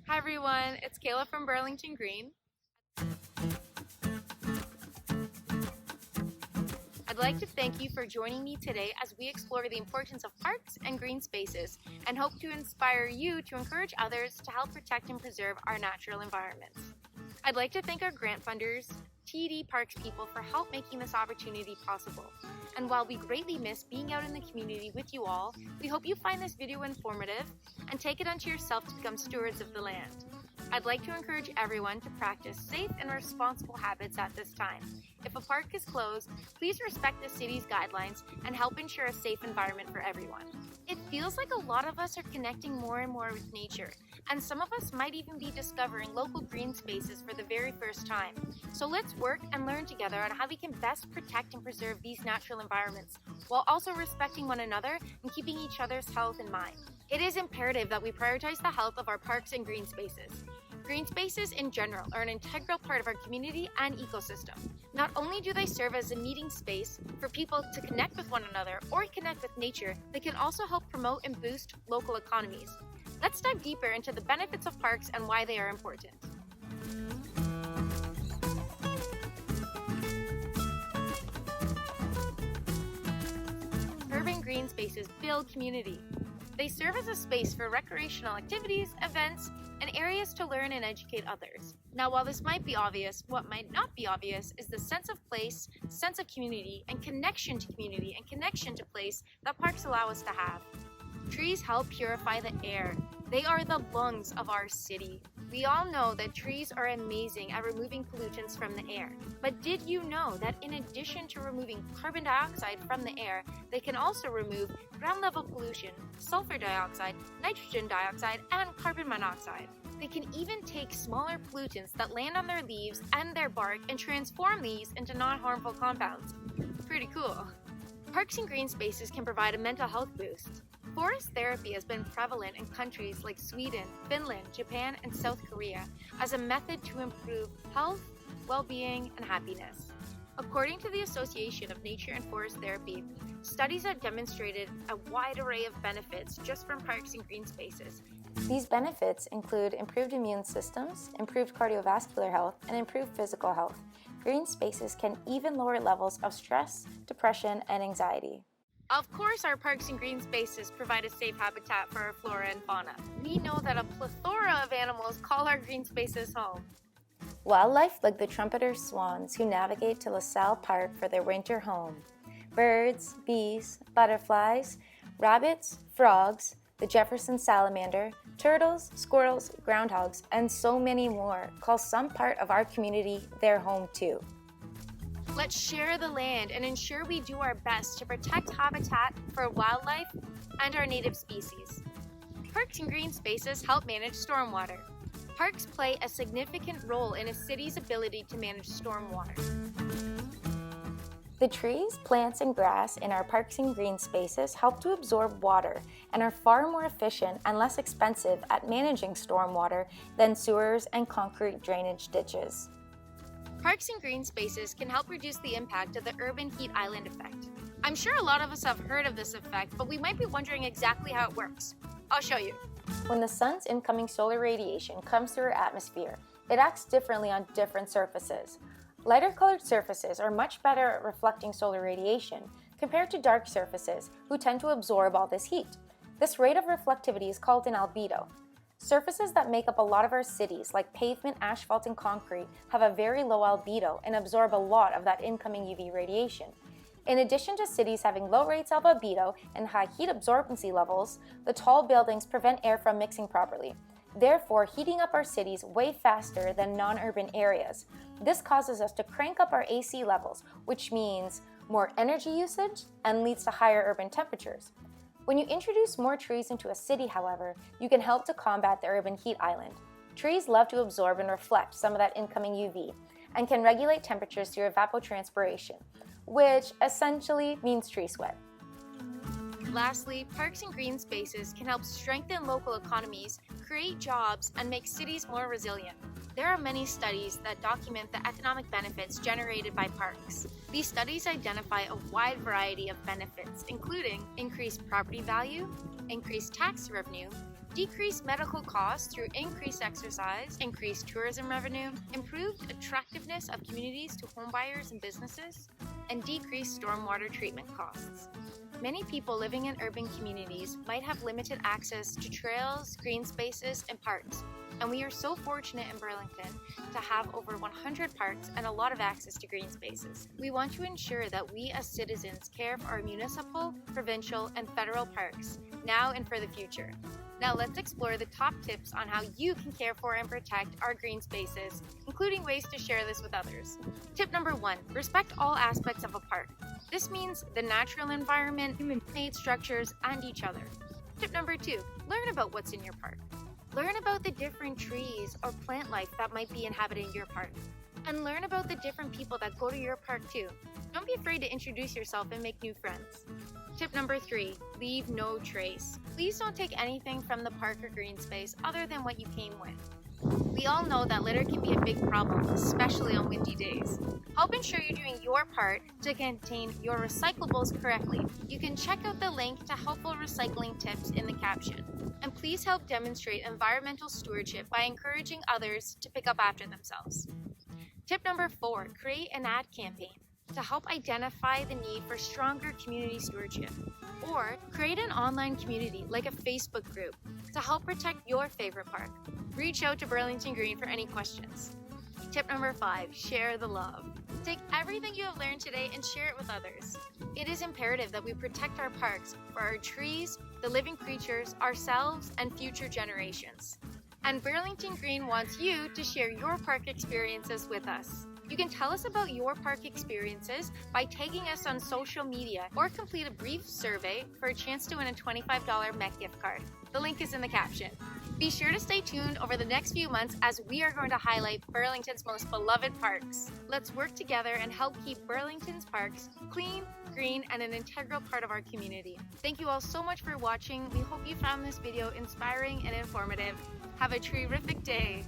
Hi everyone, it's Kayla from Burlington Green. I'd like to thank you for joining me today as we explore the importance of parks and green spaces and hope to inspire you to encourage others to help protect and preserve our natural environments. I'd like to thank our grant funders, TD Parks people for help making this opportunity possible. And while we greatly miss being out in the community with you all, we hope you find this video informative and take it unto yourself to become stewards of the land. I'd like to encourage everyone to practice safe and responsible habits at this time. If a park is closed, please respect the city's guidelines and help ensure a safe environment for everyone. It feels like a lot of us are connecting more and more with nature, and some of us might even be discovering local green spaces for the very first time. So let's work and learn together on how we can best protect and preserve these natural environments, while also respecting one another and keeping each other's health in mind. It is imperative that we prioritize the health of our parks and green spaces. Green spaces in general are an integral part of our community and ecosystem. Not only do they serve as a meeting space for people to connect with one another or connect with nature, they can also help promote and boost local economies. Let's dive deeper into the benefits of parks and why they are important. Urban green spaces build community. They serve as a space for recreational activities, events, and areas to learn and educate others. Now, while this might be obvious, what might not be obvious is the sense of place, sense of community, and connection to community and connection to place that parks allow us to have. Trees help purify the air. They are the lungs of our city. We all know that trees are amazing at removing pollutants from the air. But did you know that in addition to removing carbon dioxide from the air, they can also remove ground level pollution, sulfur dioxide, nitrogen dioxide, and carbon monoxide? They can even take smaller pollutants that land on their leaves and their bark and transform these into non-harmful compounds. Pretty cool. Parks and green spaces can provide a mental health boost. Forest therapy has been prevalent in countries like Sweden, Finland, Japan, and South Korea as a method to improve health, well-being, and happiness. According to the Association of Nature and Forest Therapy, studies have demonstrated a wide array of benefits just from parks and green spaces. These benefits include improved immune systems, improved cardiovascular health, and improved physical health. Green spaces can even lower levels of stress, depression, and anxiety. Of course, our parks and green spaces provide a safe habitat for our flora and fauna. We know that a plethora of animals call our green spaces home. Wildlife like the trumpeter swans who navigate to LaSalle Park for their winter home. Birds, bees, butterflies, rabbits, frogs, the Jefferson salamander, turtles, squirrels, groundhogs, and so many more call some part of our community their home too. Let's share the land and ensure we do our best to protect habitat for wildlife and our native species. Parks and green spaces help manage stormwater. Parks play a significant role in a city's ability to manage stormwater. The trees, plants, and grass in our parks and green spaces help to absorb water and are far more efficient and less expensive at managing stormwater than sewers and concrete drainage ditches. Parks and green spaces can help reduce the impact of the urban heat island effect. I'm sure a lot of us have heard of this effect, but we might be wondering exactly how it works. I'll show you. When the sun's incoming solar radiation comes through our atmosphere, it acts differently on different surfaces. Lighter colored surfaces are much better at reflecting solar radiation compared to dark surfaces, who tend to absorb all this heat. This rate of reflectivity is called an albedo. Surfaces that make up a lot of our cities, like pavement, asphalt, and concrete, have a very low albedo and absorb a lot of that incoming UV radiation. In addition to cities having low rates of albedo and high heat absorbency levels, the tall buildings prevent air from mixing properly, therefore heating up our cities way faster than non-urban areas. This causes us to crank up our AC levels, which means more energy usage and leads to higher urban temperatures. When you introduce more trees into a city, however, you can help to combat the urban heat island. Trees love to absorb and reflect some of that incoming UV and can regulate temperatures through evapotranspiration, which essentially means tree sweat. Lastly, parks and green spaces can help strengthen local economies, create jobs, and make cities more resilient. There are many studies that document the economic benefits generated by parks. These studies identify a wide variety of benefits, including increased property value, increased tax revenue, decrease medical costs through increased exercise, increased tourism revenue, improved attractiveness of communities to homebuyers and businesses, and decreased stormwater treatment costs. Many people living in urban communities might have limited access to trails, green spaces, and parks, and we are so fortunate in Burlington to have over 100 parks and a lot of access to green spaces. We want to ensure that we as citizens care for our municipal, provincial, and federal parks, now and for the future. Now let's explore the top tips on how you can care for and protect our green spaces, including ways to share this with others. Tip number 1, respect all aspects of a park. This means the natural environment, human-made structures, and each other. Tip number 2, learn about what's in your park. Learn about the different trees or plant life that might be inhabiting your park. And learn about the different people that go to your park too. Don't be afraid to introduce yourself and make new friends. Tip number 3, leave no trace. Please don't take anything from the park or green space other than what you came with. We all know that litter can be a big problem, especially on windy days. Help ensure you're doing your part to contain your recyclables correctly. You can check out the link to helpful recycling tips in the caption. And please help demonstrate environmental stewardship by encouraging others to pick up after themselves. Tip number 4, create an ad campaign to help identify the need for stronger community stewardship. Or create an online community like a Facebook group to help protect your favorite park. Reach out to Burlington Green for any questions. Tip number 5, share the love. Take everything you have learned today and share it with others. It is imperative that we protect our parks for our trees, the living creatures, ourselves, and future generations. And Burlington Green wants you to share your park experiences with us. You can tell us about your park experiences by tagging us on social media or complete a brief survey for a chance to win a $25 Met gift card. The link is in the caption. Be sure to stay tuned over the next few months as we are going to highlight Burlington's most beloved parks. Let's work together and help keep Burlington's parks clean, green, and an integral part of our community. Thank you all so much for watching. We hope you found this video inspiring and informative. Have a terrific day.